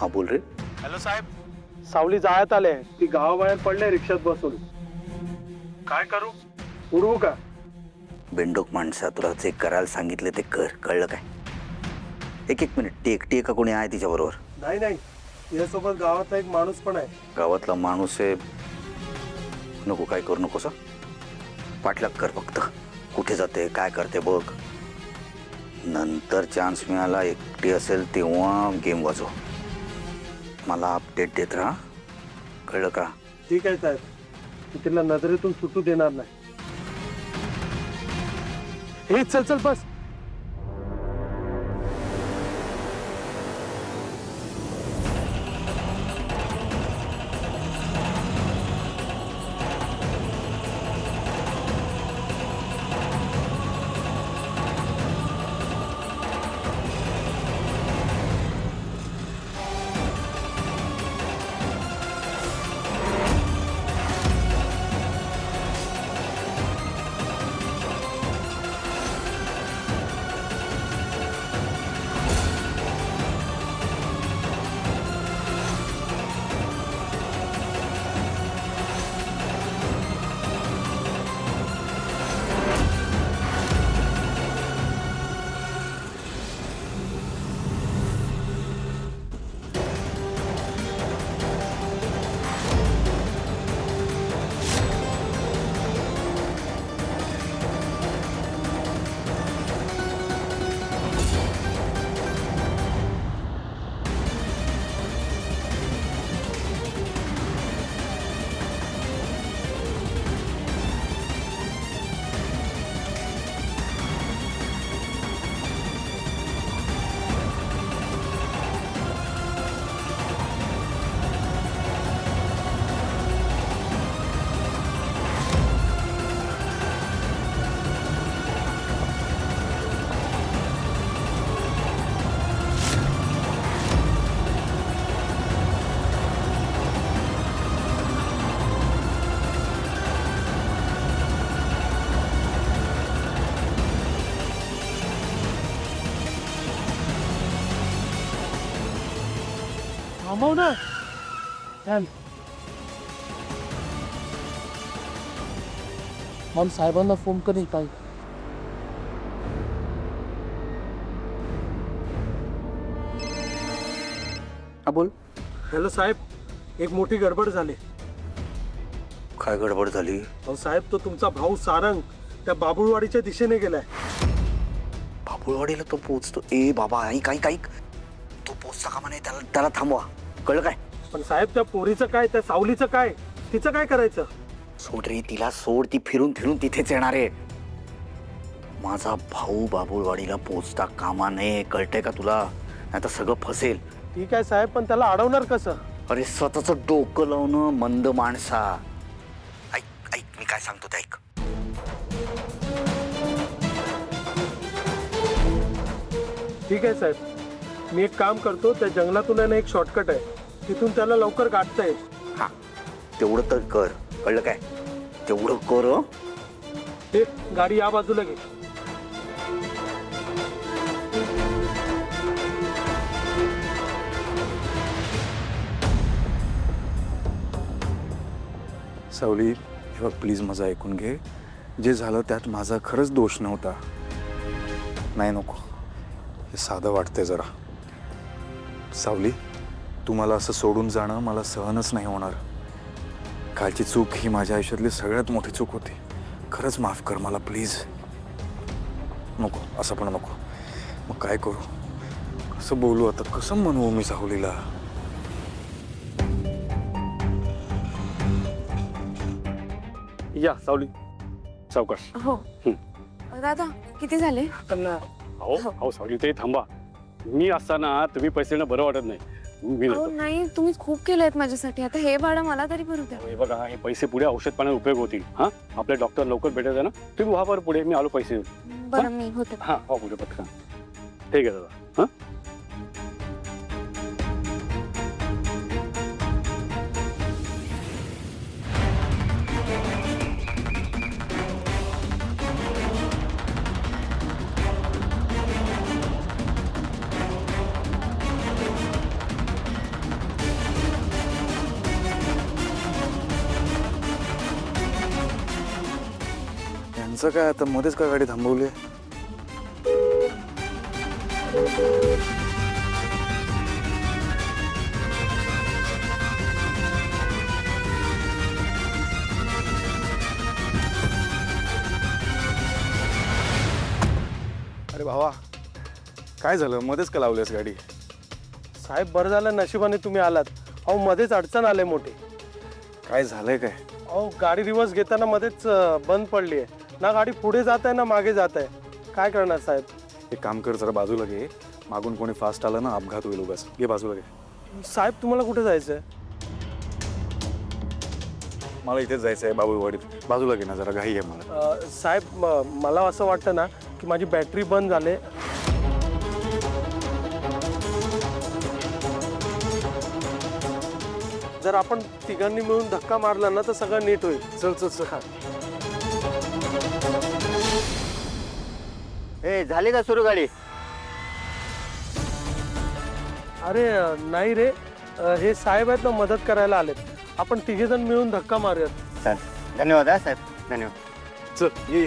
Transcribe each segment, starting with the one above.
हा बोल रे. हॅलो साहेब, सावली जाळ्यात आले. ती गावाबाहेर पडले रिक्षात बसून. काय करू, उडवू का? बेंडोक माणसा, तुला जे करायला सांगितले ते कर, कळलं काय? एक एक मिनिट, ती एकटी का कोणी आहे तिच्याबरोबर? नाही नाही, तिच्यासोबत गावातला एक माणूस पण आहे. गावातला माणूस आहे? नको, काय करू नकोस. पाठलाग कर फक्त. कुठे जाते, काय करते बघ. नंतर चान्स मिळाला, एकटी असेल तेव्हा गेम वाजव. मला अपडेट देत राहा, कळलं का? ठीक आहे साहेब, मी तिला नजरेतून सुटू देणार नाही. हे चल चल बस. थांबव ना. चल. मग साहेबांना फोन करीन काय? हा बोल. हॅलो साहेब, एक मोठी गडबड झाली. काय गडबड झाली? अहो साहेब, तो तुमचा भाऊ सारंग त्या बाबुळवाडीच्या दिशेने गेलाय. बाबुळवाडीला तो पोचतो? ए बाबा, ऐक ऐक ऐक, तो पोचता कामा नाही, त्याला त्याला थांबवा, कळलं काय? पण साहेब, त्या पोरीचं काय, त्या सावलीचं काय, तिचं काय करायचं? सोड रे तिला, सोड. ती फिरून फिरून तिथेच येणार आहे. माझा भाऊ बाबुळवाडीला पोचता कामा नये, कळतंय का तुला? नाही तर सगळं फसेल. ठीक आहे साहेब, पण त्याला अडवणार कसं? अरे स्वतःच डोकं लावणं मंद माणसा. ऐक ऐक, मी काय सांगतो ते ऐक. ठीक आहे साहेब, मी एक काम करतो, त्या जंगलातून आहे ना एक शॉर्टकट आहे, तिथून त्याला लवकर गाठता येईल. हा, तेवढं तर कर, कळलं काय? तेवढं कर. हं? हे गाडी या बाजूला घे. सावली, हे बघ प्लीज माझं ऐकून घे. जे झालं त्यात माझा खरंच दोष नव्हता. नाही नको, हे साधं वाटतंय जरा. सावली, तू मला असं सोडून जाणं मला सहनच नाही होणार. कालची चूक ही माझ्या आयुष्यातली सगळ्यात मोठी चूक होती. खरंच माफ कर मला प्लीज. नको, असं पण नको. मग काय करू, कसं बोलू आता, कसं म्हणू मी सावलीला? या सावली, सावकाश. हो. दादा किती झाले? हो हो सावली, ते थांबा. मी असताना तुम्ही पैसे देणं बरं वाटत नाही. मी अहो नाही, तुम्ही खूप केलंय माझ्यासाठी. आता हे भाडं मला तरी भरू द्या. हे बघा, हे पैसे पुढे औषध पाण्यात उपयोग होतील. हा, आपले डॉक्टर लवकर भेटायचं ना. तुम्ही व्हा बरं पुढे, मी आलो पैसे देऊन. बरं, मी होते. हा हो, पुढे पटकन. ठीक आहे दादा. हा, यांचं काय आता मध्येच का गाडी थांबवली? अरे भावा, काय झालं? मध्येच का लावलीस गाडी? साहेब बरं झालं नशिबाने तुम्ही आलात. अहो मध्येच अडचण आले मोठी. काय झालंय काय? अहो गाडी रिव्हर्स घेताना मध्येच बंद पडली आहे. ना गाडी पुढे जात आहे ना मागे जात आहे. काय करणार साहेब? एक काम कर, जरा बाजूला घे. मागून कोणी फास्ट आलं ना अपघात होईल उगाच. घे बाजूला घे. साहेब तुम्हाला कुठे जायचं आहे? मला इथेच जायचं आहे बाबूवाडीत. बाजूला घे ना जरा, घाई आहे मला. साहेब मला असं वाटतं ना की माझी बॅटरी बंद झाली. जर आपण तिघांनी मिळून धक्का मारला ना तर सगळं नीट होईल. चल चल चल. ए झाली का सुरू गाडी? अरे नाही रे, हे साहेब आहेत ना मदत करायला आलेत. आपण तिघेजण मिळून धक्का मारूयात. धन्यवाद हा साहेब, धन्यवाद. चल ये.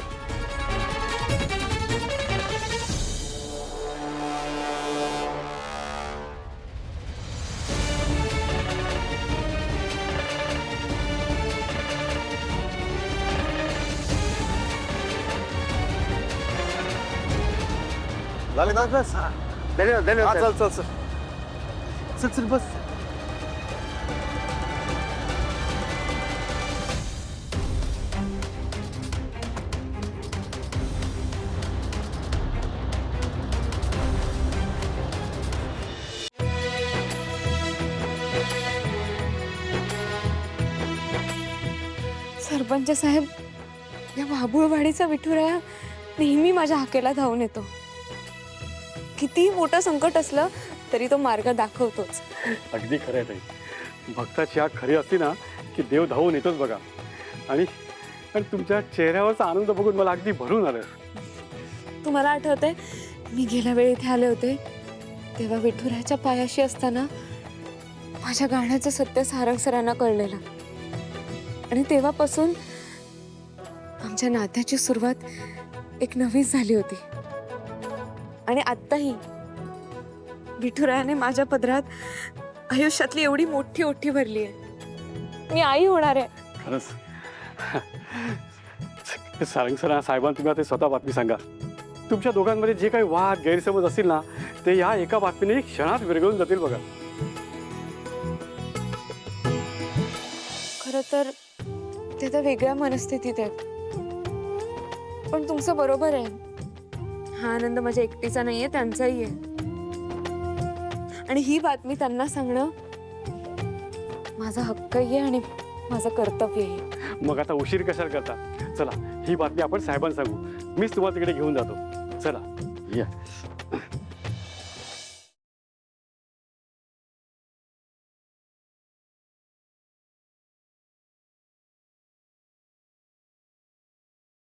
झाले ना? धन्यवाद हा, धन्यवाद. चल चल चल. चल चल बस. सरपंच साहेब, या बाबुळवाडीचा विठुराया नेहमी माझ्या हाकेला धावून येतो. कितीही मोठं संकट असलं तरी तो मार्ग दाखवतोच. अगदी खरं आहे ताई. भक्ताची आग खरी असती ना की देव धावून येतोच बघा. आणि आणि तुमच्या चेहऱ्यावरचा आनंद बघून मला अगदी भरून आलं. तुम्हाला आठवतंय मी गेल्या वेळी इथे आले होते तेव्हा विठुरायाच्या पायाशी असताना माझ्या गाण्याचं सत्य सारंग सरांना कळलेलं. आणि तेव्हापासून आमच्या नात्याची सुरुवात एक नवीच झाली होती. आणि आत्ताही विठुरायाने माझ्या पदरात आयुष्यातली एवढी मोठी ओठी भरली आहे. मी आई होणार आहे. खरंच सारंग सर साहेबांना तुम्ही आता स्वतः बातमी सांगा. तुमच्या दोघांमध्ये जे काही वाद गैरसमज असतील ना ते या एका बातमीने क्षणात विरघळून जातील बघा. खरं तर ते तर वेगळ्या मनस्थितीत आहेत. पण तुमचं बरोबर आहे, हा आनंद माझ्या एकटीचा नाहीये, त्यांचाही आहे. आणि ही बातमी त्यांना सांगणं माझा हक्कही आहे आणि माझं कर्तव्यही. मग आता उशीर कशाला करता? चला ही बातमी आपण साहेबांना सांगू. मीच तुम्हाला तिकडे घेऊन जातो. चला या.